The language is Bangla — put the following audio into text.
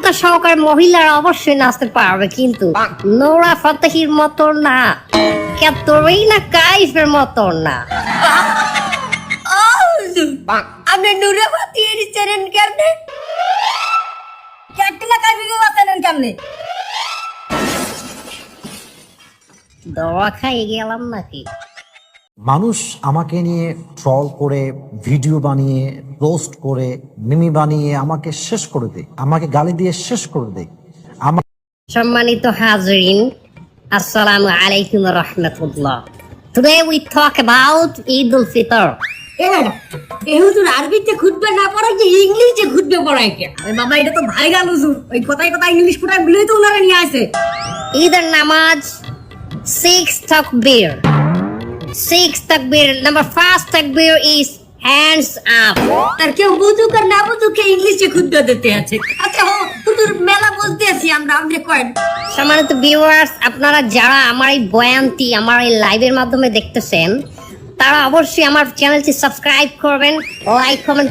ক্ষমতা সহকারে মহিলারা অবশ্যই নাচতে পারবে, কিন্তু নোরা ফাতেহির মতো না, ক্যাটরিনা কাইফের মতো না। আপনি নুরে ফাতিয়ের চেনেন কেমনে? ক্যাটরিনা কাইফকে চেনেন কেমনে? দোয়া খাইয়ে গেলাম নাকি? মানুষ আমাকে নিয়ে ট্রল করে, ভিডিও বানিয়ে, পোস্ট করে, মিমি বানিয়ে আমাকে শেষ করে দেয়, আমাকে গালি দিয়ে শেষ করে দেয়। সম্মানিত হাজরিন, আসসালামু আলাইকুম রাহমাতুল্লাহ। Today we talk about Eid al-Fitr. এ হুজুর আরবিতে খুতবা না পড়াই যে ইংলিশে খুতবা পড়াই কে? ওই বাবা এটা তো ভাইরাল হুজুর, ওই কথায় কথায় ইংলিশ পড়াই বলেই তো উনারা নিয়ে আসে। ঈদের নামাজ 6 takbir. 6 takbir. Number first takbir is hands up. তার কেউ বুঝুক আর না বুঝুক ইংলিশে খুতবা দিতে আছে। আচ্ছা হুজুর মেলা বলতে আছি আমরা, আপনি কয়েন। সম্মানিত ভিউয়ার্স, আপনারা যারা আমার এই বয়ানটি আমার এই লাইভের মাধ্যমে দেখতেছেন, তারা অবশ্যই আমার চ্যানেলটি সাবস্ক্রাইব করবেন, লাইক কমেন্ট